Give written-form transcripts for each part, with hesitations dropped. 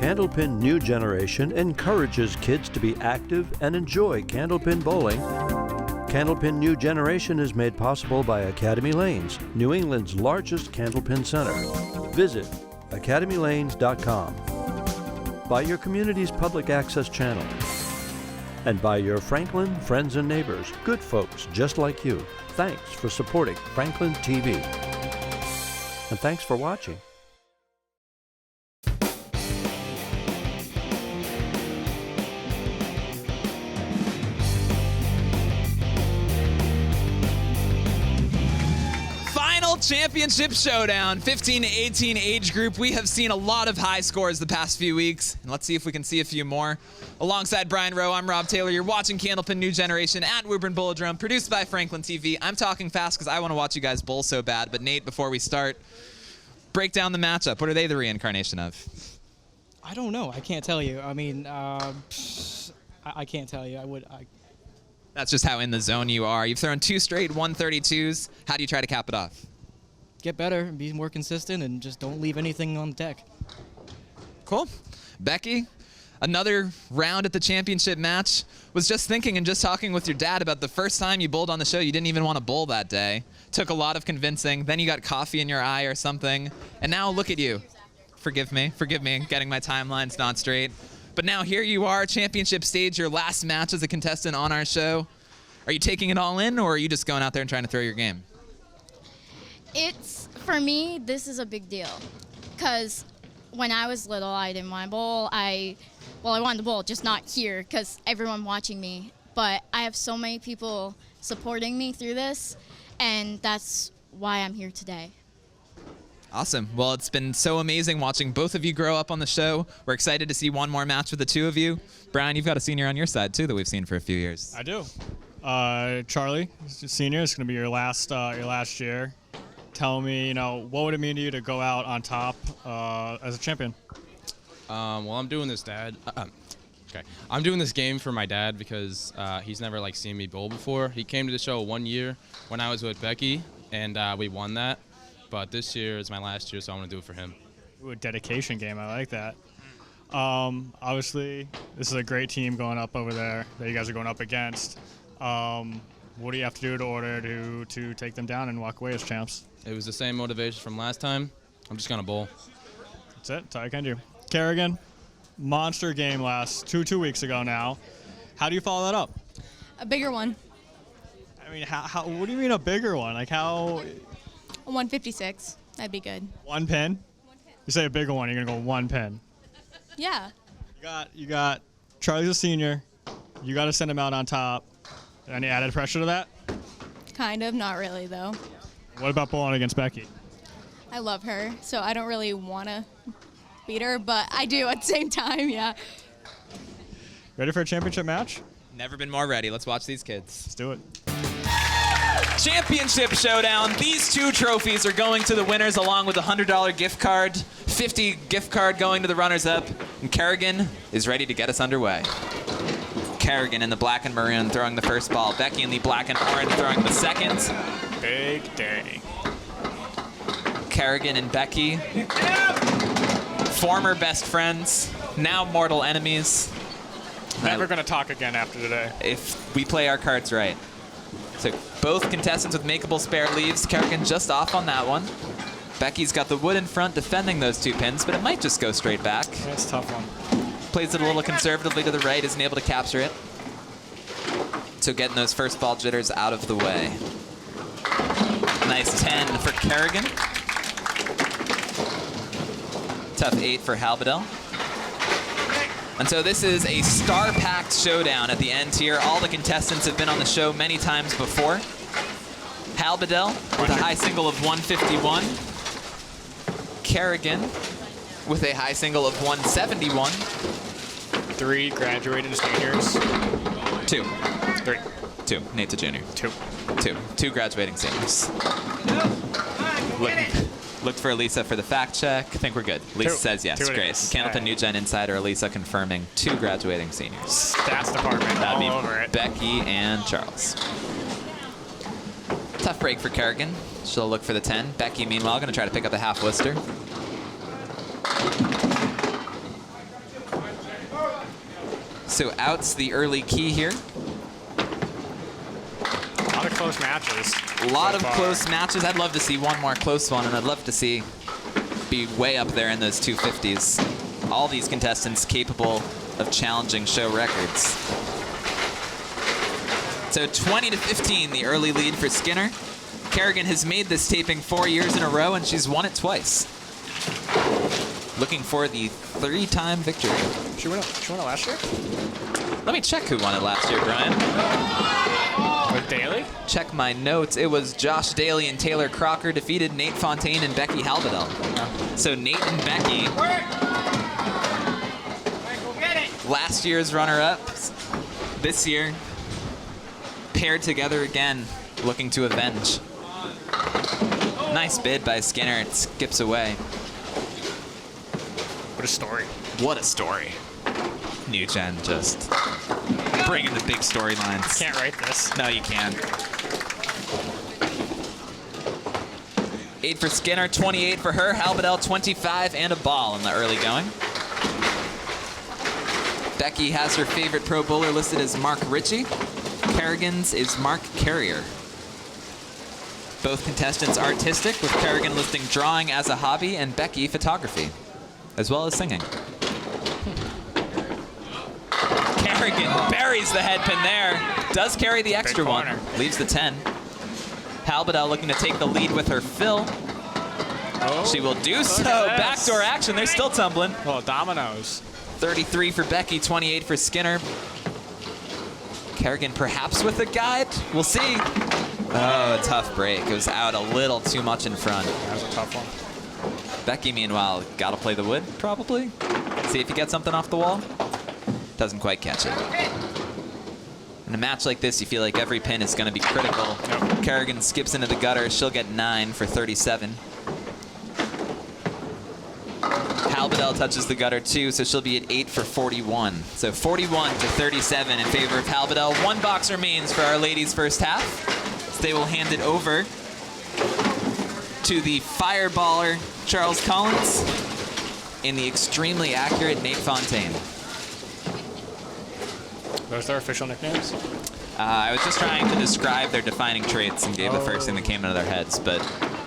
Candlepin New Generation encourages kids to be active and enjoy candlepin bowling. Candlepin New Generation is made possible by Academy Lanes, New England's largest candlepin center. Visit academylanes.com. By your community's public access channel. And by your Franklin friends and neighbors, good folks just like you. Thanks for supporting Franklin TV. And thanks for watching. Championship showdown, 15 to 18 age group. We have seen a lot of high scores the past few weeks, and let's see if we can see a few more. Alongside Brian Rowe, I'm Rob Taylor. You're watching Candlepin New Generation at Woburn Bowladrome, produced by Franklin TV. I'm talking fast because I want to watch you guys bowl so bad, but Nate, before we start, break down the matchup. What are they the reincarnation of? I don't know. I can't tell you. I mean, I can't tell you. That's just how in the zone you are. You've thrown 2 straight 132s. How do you try to cap it off? Get better and be more consistent and just don't leave anything on the deck. Cool. Becky, another round at the championship match. Was just thinking and just talking with your dad about the first time you bowled on the show. You didn't even want to bowl that day. Took a lot of convincing. Then you got coffee in your eye or something. And now look at you. Forgive me, getting my timelines not straight. But now here you are, championship stage, your last match as a contestant on our show. Are you taking it all in, or are you just going out there and trying to throw your game? For me, this is a big deal, because when I was little, I didn't want to bowl. I wanted to bowl, just not here, because everyone watching me. But I have so many people supporting me through this, and that's why I'm here today. Awesome. Well, it's been so amazing watching both of you grow up on the show. We're excited to see one more match with the two of you. Brian, you've got a senior on your side, too, that we've seen for a few years. I do. Charlie, senior, it's going to be your last year. Tell me, what would it mean to you to go out on top as a champion? Well, I'm doing this, Dad. I'm doing this game for my dad because he's never seen me bowl before. He came to the show 1 year when I was with Becky, and we won that. But this year is my last year, so I want to do it for him. Ooh, a dedication game. I like that. Obviously, this is a great team going up over there that you guys are going up against. What do you have to do in order to take them down and walk away as champs? It was the same motivation from last time. I'm just going to bowl. That's it. That's all I can do. Kerrigan, monster game two weeks ago now. How do you follow that up? A bigger one. I mean, how? What do you mean a bigger one? How? A 156. That'd be good. One pin? You say a bigger one, you're going to go one pin. Yeah. You got Charlie's a senior. You got to send him out on top. Any added pressure to that? Kind of. Not really, though. What about bowling against Becky? I love her, so I don't really want to beat her, but I do at the same time, yeah. Ready for a championship match? Never been more ready. Let's watch these kids. Let's do it. Championship showdown. These 2 trophies are going to the winners along with a $100 gift card, $50 gift card going to the runners-up, and Kerrigan is ready to get us underway. Kerrigan in the black and maroon throwing the first ball. Becky in the black and orange throwing the second. Big day. Kerrigan and Becky, former best friends, now mortal enemies. Never going to talk again after today. If we play our cards right. So both contestants with makeable spare leaves. Kerrigan just off on that one. Becky's got the wood in front defending those 2 pins, but it might just go straight back. That's a tough one. Plays it a little conservatively to the right, isn't able to capture it. So getting those first ball jitters out of the way. Nice 10 for Kerrigan. Tough 8 for Halbedel. And so this is a star-packed showdown at the end here. All the contestants have been on the show many times before. Halbedel with a high single of 151. Kerrigan with a high single of 171. 3 graduated seniors. 2. 3. 2. Nate's a junior. 2. 2 graduating seniors. Looked for Elisa for the fact check. I think we're good. Lisa says yes. Great. Candlepin New Gen Insider Elisa confirming 2 graduating seniors. Stats department That'd all be over it. Becky and Charles. Tough break for Kerrigan. She'll look for the 10. Becky, meanwhile, going to try to pick up the half Worcester. So out's the early key here. A lot of close matches. A lot so of far. close matches. I'd love to see one more close one, and I'd love to see be way up there in those 250s. All these contestants capable of challenging show records. So 20-15, the early lead for Skinner. Kerrigan has made this taping 4 years in a row, and she's won it twice. Looking for the 3-time victory. She won it last year? Let me check who won it last year, Brian. With Daly? Check my notes. It was Josh Daly and Taylor Crocker defeated Nate Fontaine and Becky Halbedel. So Nate and Becky, last year's runner-ups, this year paired together again, looking to avenge. Nice bid by Skinner. It skips away. What a story. What a story. New Gen just bringing the big storylines. Can't write this. No, you can't. 8 for Skinner, 28 for her. Halbedel, 25 and a ball in the early going. Becky has her favorite pro bowler listed as Mark Ritchie. Kerrigan's is Mark Carrier. Both contestants artistic, with Kerrigan listing drawing as a hobby and Becky photography, as well as singing. Kerrigan buries the head pin there. Does carry the extra one. Leaves the 10. Halbedel looking to take the lead with her fill. She will do so. Backdoor action. They're still tumbling. Well, dominoes. 33 for Becky, 28 for Skinner. Kerrigan perhaps with a guide. We'll see. Oh, a tough break. It was out a little too much in front. That was a tough one. Becky, meanwhile, got to play the wood, probably. See if you get something off the wall. Doesn't quite catch it. In a match like this, you feel like every pin is going to be critical. Yep. Kerrigan skips into the gutter. She'll get 9 for 37. Halbedel touches the gutter too, so she'll be at 8 for 41. So 41 to 37 in favor of Halbedel. 1 box remains for our ladies' first half. So they will hand it over to the fireballer Charles Collins and the extremely accurate Nate Fontaine. Those their official nicknames? I was just trying to describe their defining traits and gave the first thing that came into their heads, but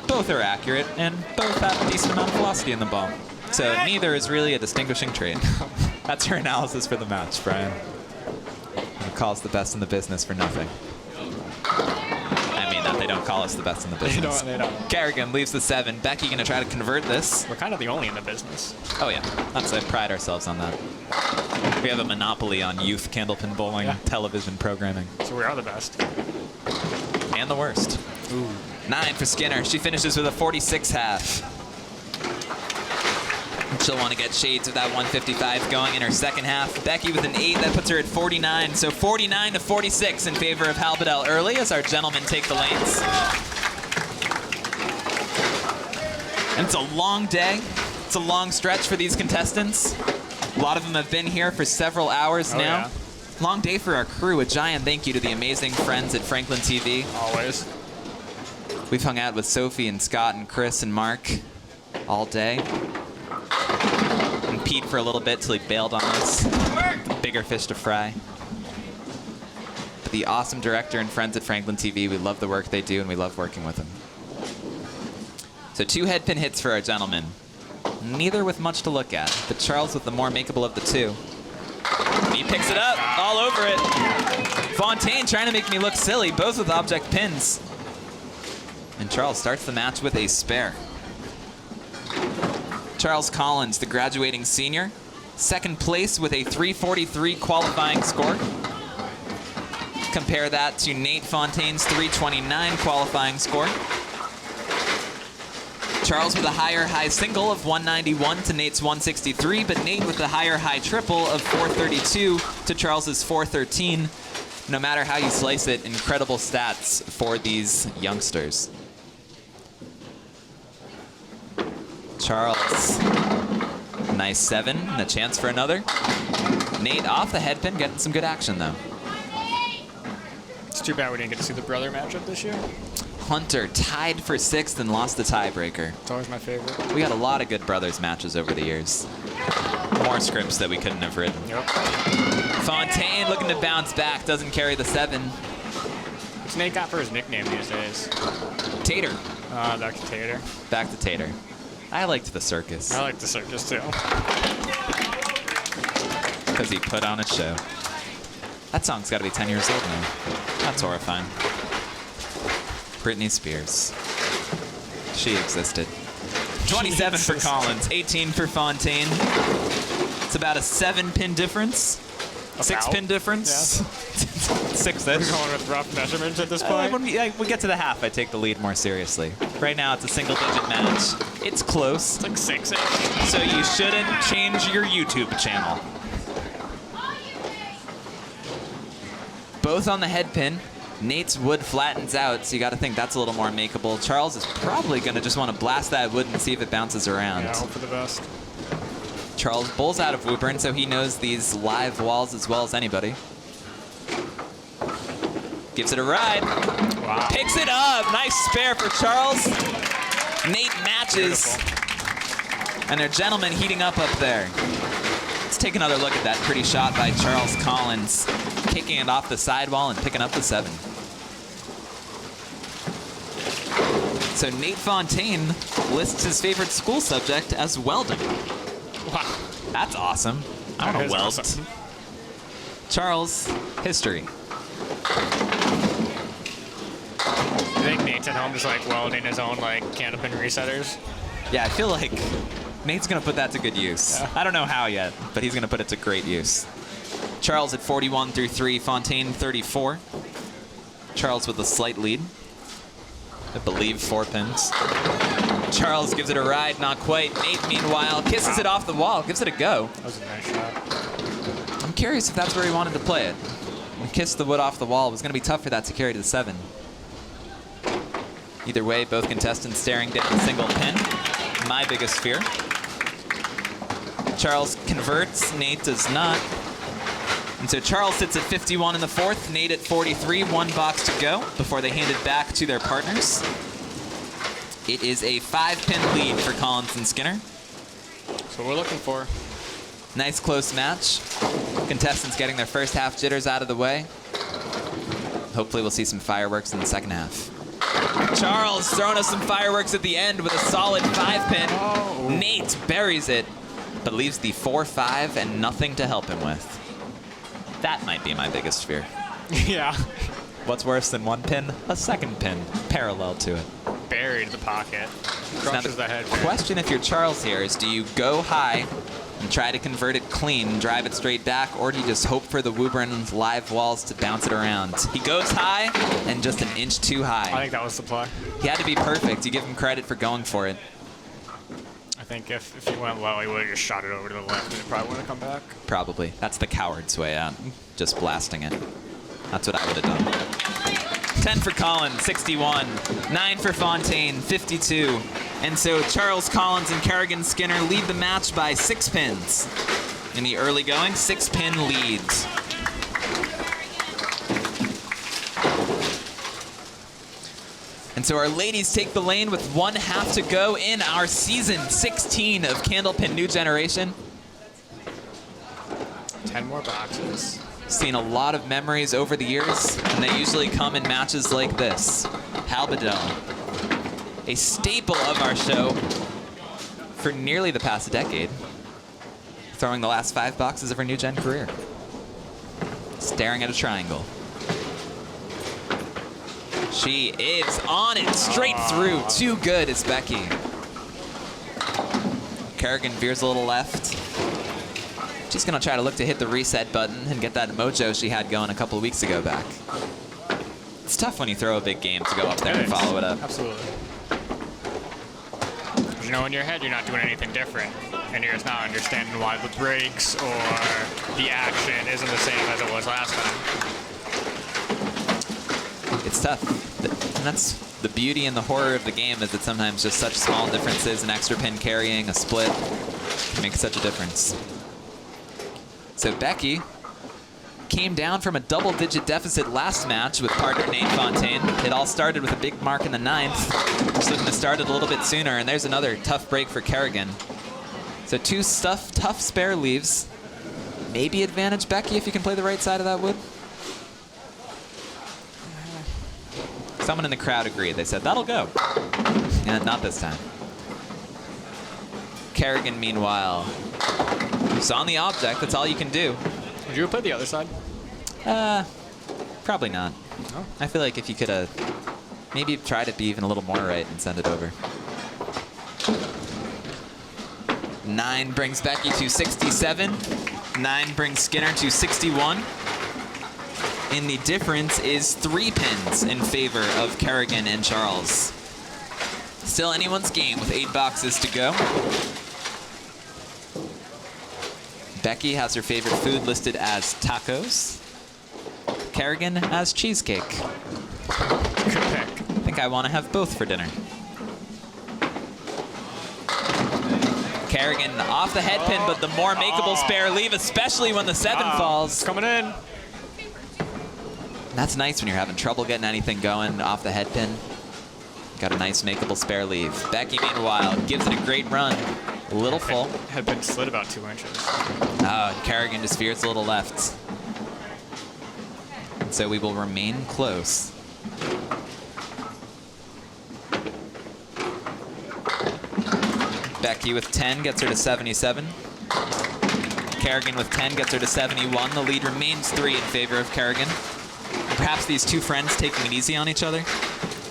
both are accurate and both have a decent amount of velocity in the ball. So neither is really a distinguishing trait. That's her analysis for the match, Brian. And calls the best in the business for nothing. I mean, that they don't call us the best in the business. They don't. Kerrigan leaves the 7. Becky gonna try to convert this. We're kind of the only in the business. Oh yeah, that's I pride ourselves on that. We have a monopoly on youth candlepin bowling television programming. So we are the best. And the worst. Ooh. 9 for Skinner. She finishes with a 46 half. She'll want to get shades of that 155 going in her second half. Becky with an 8, that puts her at 49. So 49 to 46 in favor of Halbedel early as our gentlemen take the lanes. And it's a long day. It's a long stretch for these contestants. A lot of them have been here for several hours now. Yeah. Long day for our crew. A giant thank you to the amazing friends at FranklinTV. Always. We've hung out with Sophie and Scott and Chris and Mark all day. And Pete for a little bit till he bailed on us. Bigger fish to fry. But the awesome director and friends at FranklinTV, we love the work they do and we love working with them. So 2 head pin hits for our gentlemen. Neither with much to look at, but Charles with the more makeable of the 2. And he picks it up, all over it. Fontaine trying to make me look silly, both with object pins. And Charles starts the match with a spare. Charles Collins, the graduating senior, second place with a 343 qualifying score. Compare that to Nate Fontaine's 329 qualifying score. Charles with a higher high single of 191 to Nate's 163, but Nate with the higher high triple of 432 to Charles's 413. No matter how you slice it, incredible stats for these youngsters. Charles, nice 7, and a chance for another. Nate off the head pin, getting some good action though. It's too bad we didn't get to see the brother matchup this year. Hunter tied for 6th and lost the tiebreaker. It's always my favorite. We got a lot of good brothers matches over the years. more scripts that we couldn't have written. Yep. Fontaine looking to bounce back, doesn't carry the 7. What's Nate got for his nickname these days? Tater. Back to Tater. Back to Tater. I liked the circus. I like the circus too. Because he put on a show. That song's got to be 10 years old now. That's horrifying. Britney Spears. She existed. 27 for Collins, 18 for Fontaine. It's about a 7-pin difference. 6-pin difference. Yeah. 6-ish. We're going with rough measurements at this point. When we get to the half, I take the lead more seriously. Right now, it's a single-digit match. It's close. It's like 6-ish. So you shouldn't change your YouTube channel. Both on the head pin. Nate's wood flattens out, so you got to think that's a little more makeable. Charles is probably going to just want to blast that wood and see if it bounces around. Yeah, hope for the best. Charles bowls out of Woburn, so he knows these live walls as well as anybody. Gives it a ride. Wow. Picks it up. Nice spare for Charles. Nate matches. Beautiful. And their gentlemen heating up there. Let's take another look at that pretty shot by Charles Collins. Kicking it off the sidewall and picking up the 7. So Nate Fontaine lists his favorite school subject as welding. Wow. That's awesome. I want That to is weld. awesome. Charles, history. I think Nate's at home just like welding his own like Candlepin resetters. Yeah, I feel like Nate's going to put that to good use. Yeah. I don't know how yet, but he's going to put it to great use. Charles at 41 through 3, Fontaine 34. Charles with a slight lead. I believe 4 pins. Charles gives it a ride, not quite. Nate, meanwhile, kisses it off the wall, gives it a go. That was a nice shot. I'm curious if that's where he wanted to play it. And kiss the wood off the wall. It was going to be tough for that to carry to the 7. Either way, both contestants staring down a single pin. My biggest fear. Charles converts, Nate does not. And so Charles sits at 51 in the 4th, Nate at 43, 1 box to go before they hand it back to their partners. It is a 5-pin lead for Collins and Skinner. That's what we're looking for. Nice close match. Contestants getting their first half jitters out of the way. Hopefully we'll see some fireworks in the second half. Charles throwing us some fireworks at the end with a solid 5-pin. Oh. Nate buries it, but leaves the 4-5 and nothing to help him with. That might be my biggest fear. Yeah. What's worse than 1 pin? A 2nd pin parallel to it. Buried the pocket. Crushes the head. Question if you're Charles here is, do you go high and try to convert it clean, drive it straight back, or do you just hope for the Woburn live walls to bounce it around? He goes high and just an inch too high. I think that was the play. He had to be perfect. You give him credit for going for it. I think if he went low, he would have just shot it over to the left and it probably wouldn't have come back. Probably. That's the coward's way out. Just blasting it. That's what I would have done. 10 for Collins, 61. 9 for Fontaine, 52. And so Charles Collins and Kerrigan Skinner lead the match by 6 pins. In the early going, 6-pin leads. And so our ladies take the lane with 1 half to go in our season 16 of Candlepin New Generation. 10 more boxes. Seen a lot of memories over the years, and they usually come in matches like this. Halbedel, a staple of our show for nearly the past decade, throwing the last 5 boxes of her New Gen career. Staring at a triangle. She is on it, straight through. Too good is Becky. Kerrigan veers a little left. She's going to try to look to hit the reset button and get that mojo she had going a couple of weeks ago back. It's tough when you throw a big game to go up there and follow it up. Absolutely. Because you know, in your head, you're not doing anything different. And you're just not understanding why the breaks or the action isn't the same as it was last time. It's tough. And that's the beauty and the horror of the game, is that sometimes just such small differences, an extra pin carrying, a split, can make such a difference. So Becky came down from a double-digit deficit last match with partner Nate Fontaine. It all started with a big mark in the 9th. Just looking to start it a little bit sooner, and there's another tough break for Kerrigan. So 2 tough spare leaves. Maybe advantage Becky if you can play the right side of that wood. Someone in the crowd agreed. They said, that'll go. Yeah, not this time. Kerrigan, meanwhile, is on the object. That's all you can do. Would you have played the other side? Probably not. No? I feel like if you could have maybe try to be even a little more right and send it over. 9 brings Becky to 67. 9 brings Skinner to 61. And the difference is 3 pins in favor of Kerrigan and Charles. Still anyone's game with 8 boxes to go. Becky has her favorite food listed as tacos. Kerrigan as cheesecake. Good pick. I think I want to have both for dinner. Kerrigan off the head pin, but the more makeable spare leave, especially when the 7 falls. It's coming in. That's nice when you're having trouble getting anything going off the head pin. Got a nice makeable spare leave. Becky, meanwhile, gives it a great run. A little full. Had been slid about 2 inches. Kerrigan just veers a little left. So we will remain close. Becky with 10 gets her to 77. Kerrigan with 10 gets her to 71. The lead remains 3 in favor of Kerrigan. Perhaps these 2 friends taking it easy on each other.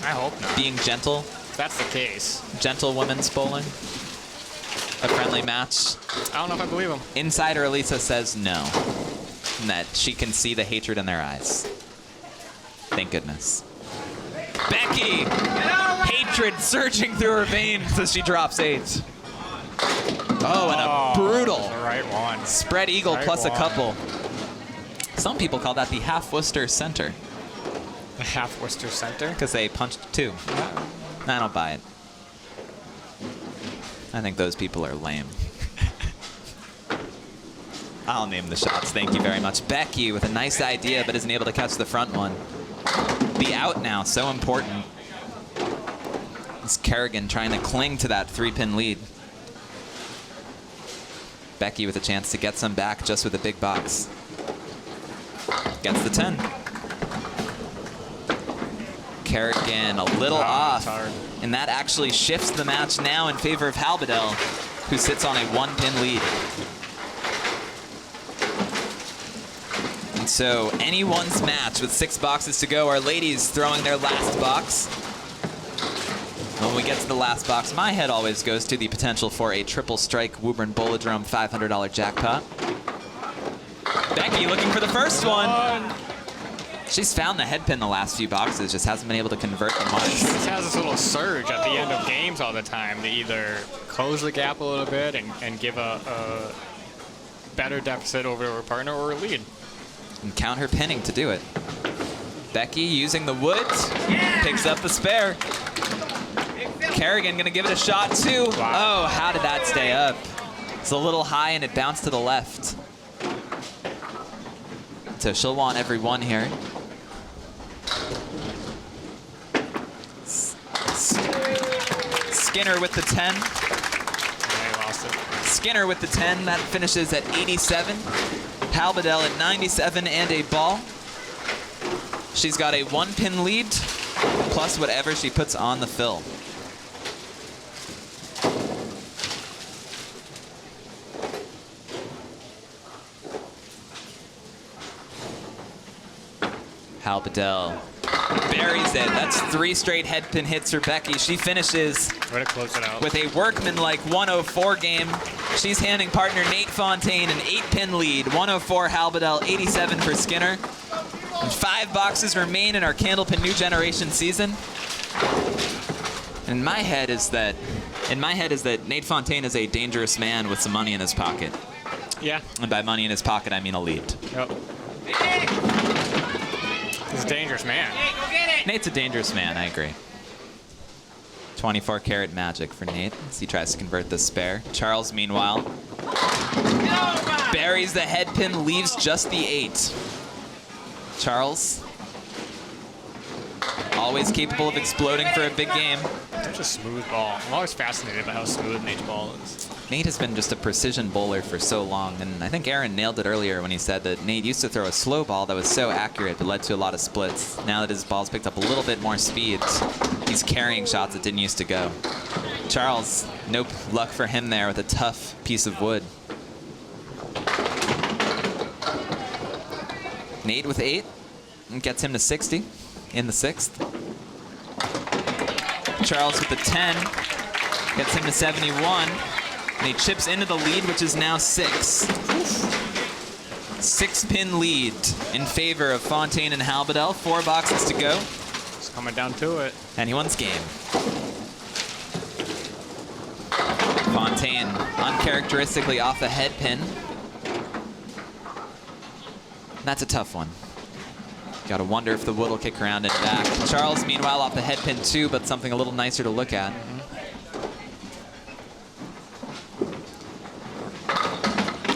I hope not. Being gentle. If that's the case. Gentle women's bowling. A friendly match. I don't know if I believe him. Insider Elisa says no. And that she can see the hatred in their eyes. Thank goodness. Becky! Hatred surging through her veins as she drops 8. Oh, and a brutal The right one. spread eagle Right plus a one. couple. Some people call that the half Worcester center The half Worcester center. because they punched 2. I don't buy it. I think those people are lame. I'll name the shots. Thank you very much. Becky with a nice idea, but isn't able to catch the front one. The out now, so important. It's Kerrigan trying to cling to that 3-pin lead. Becky with a chance to get some back just with a big box. Gets the 10. Kerrigan a little off. hard. And that actually shifts the match now in favor of Halbedel, who sits on a 1-pin lead. And so anyone's match with 6 boxes to go. Our ladies throwing their last box. When we get to the last box, my head always goes to the potential for a triple strike Woburn Bowladrome $500 jackpot. Becky looking for the first one. She's found the head pin the last few boxes, just hasn't been able to convert them much. This has this little surge at the end of games all the time to either close the gap a little bit and give a better deficit over to her partner or a lead. And count her pinning to do it. Becky using the woods, picks up the spare. Kerrigan gonna give it a shot too. Wow. Oh, how did that stay up? It's a little high and it bounced to the left. So she'll want every one here. Skinner with the 10. Yeah, he lost it. Skinner with the 10. That finishes at 87. Halbedel at 97 and a ball. She's got a 1-pin lead, plus whatever she puts on the fill. Halbedel buries it. That's 3 straight head pin hits for Becky. She finishes Way to close it out. with a workmanlike 104 game. She's handing partner Nate Fontaine an 8-pin lead. 104 Halbedel, 87 for Skinner. And 5 boxes remain in our Candlepin New Generation season. And my head is that Nate Fontaine is a dangerous man with some money in his pocket. Yeah. And by money in his pocket, I mean a lead. Yep. He's a dangerous man. Nate's a dangerous man, I agree. 24 karat magic for Nate as he tries to convert this spare. Charles, meanwhile, buries the head pin, leaves just the 8. Charles, always capable of exploding for a big game. Such a smooth ball. I'm always fascinated by how smooth Nate's ball is. Nate has been just a precision bowler for so long, and I think Aaron nailed it earlier when he said that Nate used to throw a slow ball that was so accurate but led to a lot of splits. Now that his ball's picked up a little bit more speed, he's carrying shots that didn't used to go. Charles, no luck for him there with a tough piece of wood. Nate with 8 and gets him to 60 in the 6th. Charles with the 10 gets him to 71. And he chips into the lead, which is now 6. 6-pin lead in favor of Fontaine and Halbedel. 4 boxes to go. It's coming down to it. Anyone's game. Fontaine uncharacteristically off the head pin. That's a tough one. Gotta wonder if the wood will kick around and back. Charles, meanwhile, off the head pin too, but something a little nicer to look at.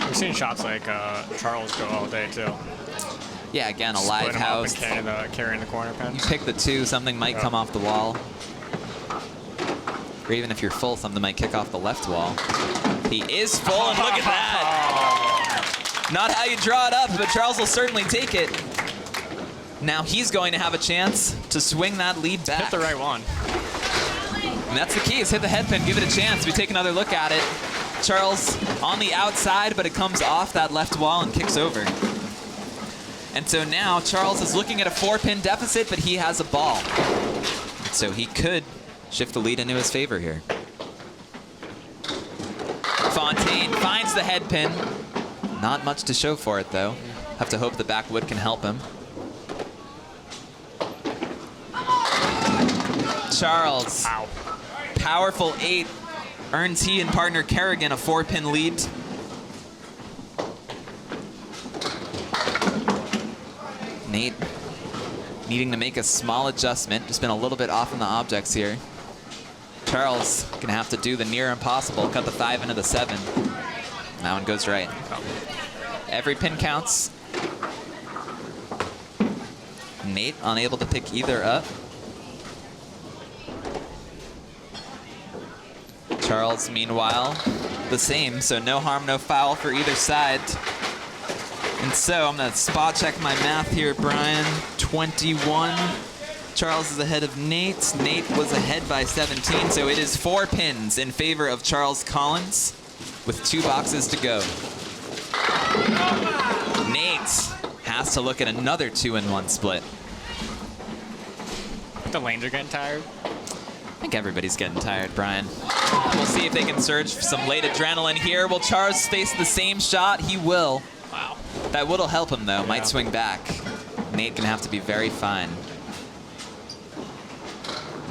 We've seen shots like Charles go all day too. Yeah, again, a live Split 'em house. up and carrying the corner pin. You pick the 2, something might come off the wall. Or even if you're full, something might kick off the left wall. He is full, and look at that! Not how you draw it up, but Charles will certainly take it. Now he's going to have a chance to swing that lead back. Hit the right one. And that's the key, is hit the head pin, give it a chance. We take another look at it. Charles on the outside, but it comes off that left wall and kicks over. And so now Charles is looking at a 4-pin deficit, but he has a ball. So he could shift the lead into his favor here. Fontaine finds the head pin. Not much to show for it, though. Have to hope the backwood can help him. Charles. Ow. Powerful 8. Earns he and partner Kerrigan a 4-pin lead. Nate needing to make a small adjustment. Just been a little bit off on the objects here. Charles gonna have to do the near impossible. Cut the 5 into the 7. That one goes right. Every pin counts. Nate unable to pick either up. Charles, meanwhile, the same, so no harm, no foul for either side. And so I'm gonna spot check my math here, Brian. 21. Charles is ahead of Nate. Nate was ahead by 17, so it is 4 pins in favor of Charles Collins with 2 boxes to go. Nate has to look at another 2-in-1 split. The lanes are getting tired. I think everybody's getting tired, Brian. We'll see if they can surge for some late adrenaline here. Will Charles face the same shot? He will. Wow. That wood'll help him, though. Might swing back. Nate gonna have to be very fine.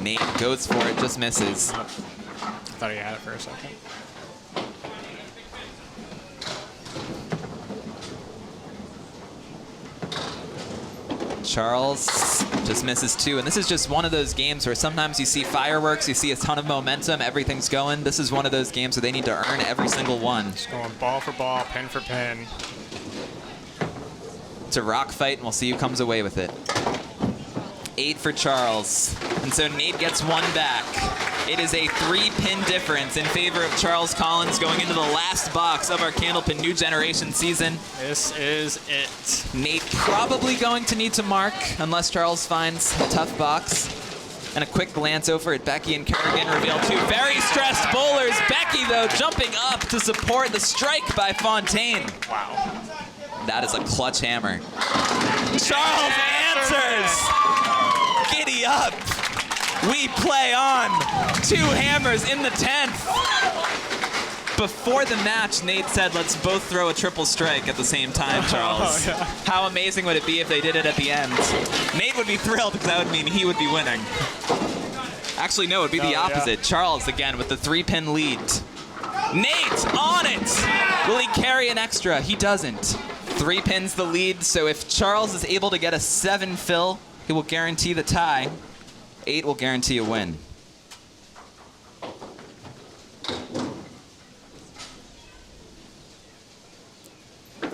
Nate goes for it, just misses. I thought he had it for a second. Charles just misses 2, and this is just one of those games where sometimes you see fireworks, you see a ton of momentum, everything's going. This is one of those games where they need to earn every single one. Just going ball for ball, pin for pin. It's a rock fight, and we'll see who comes away with it. 8 for Charles, and so Nate gets 1 back. It is a 3-pin difference in favor of Charles Collins going into the last box of our Candlepin New Generation season. This is it. Nate probably going to need to mark unless Charles finds a tough box. And a quick glance over at Becky and Kerrigan reveal 2 very stressed bowlers. Becky, though, jumping up to support the strike by Fontaine. Wow. That is a clutch hammer. Charles answers. Giddy up. We play on. 2 hammers in the 10th. Before the match, Nate said, let's both throw a triple strike at the same time, Charles. Oh, yeah. How amazing would it be if they did it at the end? Nate would be thrilled because that would mean he would be winning. Actually, no, it would be the opposite. Yeah. Charles, again, with the 3-pin lead. Nate, on it! Will he carry an extra? He doesn't. 3 pins the lead, so if Charles is able to get a 7 fill, he will guarantee the tie. 8 will guarantee a win.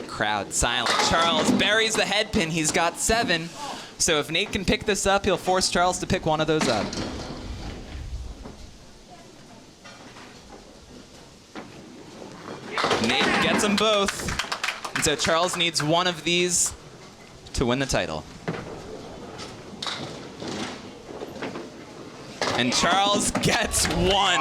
Crowd silent. Charles buries the head pin. He's got 7. So if Nate can pick this up, he'll force Charles to pick one of those up. gets them both. And so Charles needs one of these to win the title. And Charles gets one.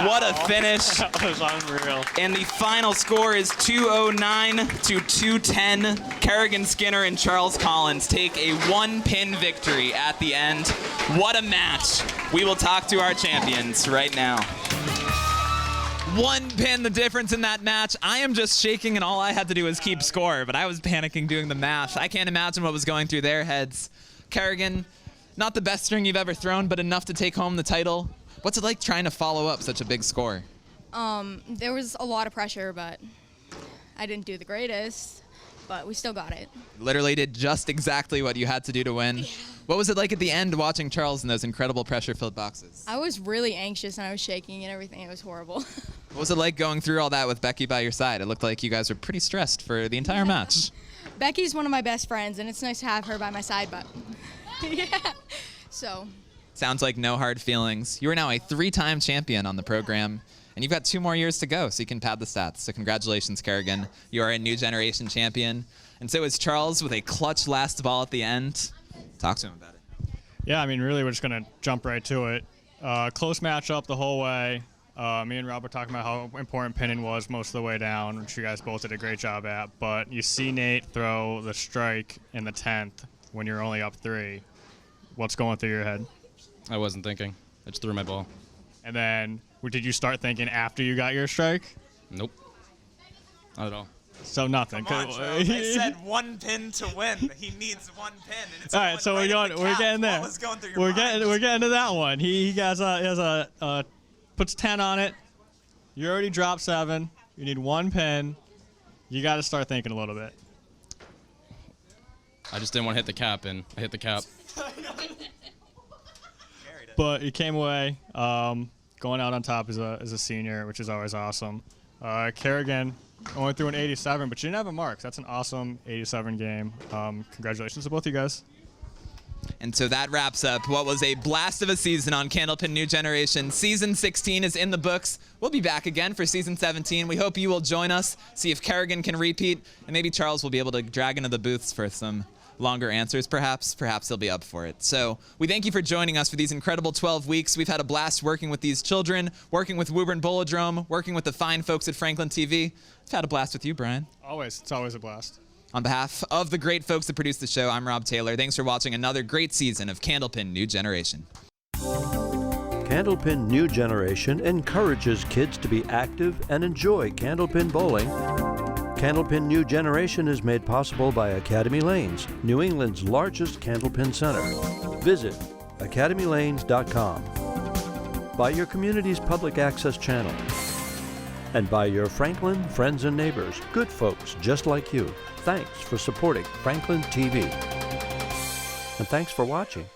What a finish. That was unreal. And the final score is 209 to 210. Kerrigan Skinner and Charles Collins take a one-pin victory at the end. What a match. We will talk to our champions right now. One pin, the difference in that match. I am just shaking, and all I had to do was keep score, but I was panicking doing the math. I can't imagine what was going through their heads. Kerrigan, not the best string you've ever thrown, but enough to take home the title. What's it like trying to follow up such a big score? There was a lot of pressure, but I didn't do the greatest, but we still got it. Literally did just exactly what you had to do to win. Yeah. What was it like at the end watching Charles in those incredible pressure-filled boxes? I was really anxious, and I was shaking and everything. It was horrible. What was it like going through all that with Becky by your side? It looked like you guys were pretty stressed for the entire match. Becky's one of my best friends, and it's nice to have her by my side, but yeah. So. Sounds like no hard feelings. You are now a 3-time champion on the program, and you've got 2 more years to go, so you can pad the stats. So congratulations, Kerrigan. You are a new generation champion. And so is Charles with a clutch last ball at the end. Talk to him about it. Yeah, I mean, really, we're just going to jump right to it. Close matchup the whole way. Me and Rob were talking about how important pinning was most of the way down, which you guys both did a great job at. But you see Nate throw the strike in the 10th when you're only up 3. What's going through your head? I wasn't thinking. I just threw my ball. And then, did you start thinking after you got your strike? Nope. Not at all. So nothing. Come on, Charles. I said one pin to win. He needs one pin. And it's all right, so we're getting there. What was going through your mind? We're getting to that one. He puts 10 on it. You already dropped 7. You need 1 pin. You got to start thinking a little bit. I just didn't want to hit the cap, and I hit the cap. But he came away going out on top as a senior, which is always awesome. Kerrigan only threw an 87, but you didn't have a mark. That's an awesome 87 game. Congratulations to both you guys. And so that wraps up what was a blast of a season on Candlepin New Generation. Season 16 is in the books. We'll be back again for Season 17. We hope you will join us, see if Kerrigan can repeat, and maybe Charles will be able to drag into the booths for some longer answers, perhaps. Perhaps he'll be up for it. So we thank you for joining us for these incredible 12 weeks. We've had a blast working with these children, working with Woburn Bowladrome, working with the fine folks at FranklinTV. We've had a blast with you, Brian. Always. It's always a blast. On behalf of the great folks that produce the show, I'm Rob Taylor. Thanks for watching another great season of Candlepin New Generation. Candlepin New Generation encourages kids to be active and enjoy candlepin bowling. Candlepin New Generation is made possible by Academy Lanes, New England's largest candlepin center. Visit academylanes.com. By your community's public access channel. And by your Franklin friends and neighbors, good folks just like you. Thanks for supporting Franklin TV. And thanks for watching.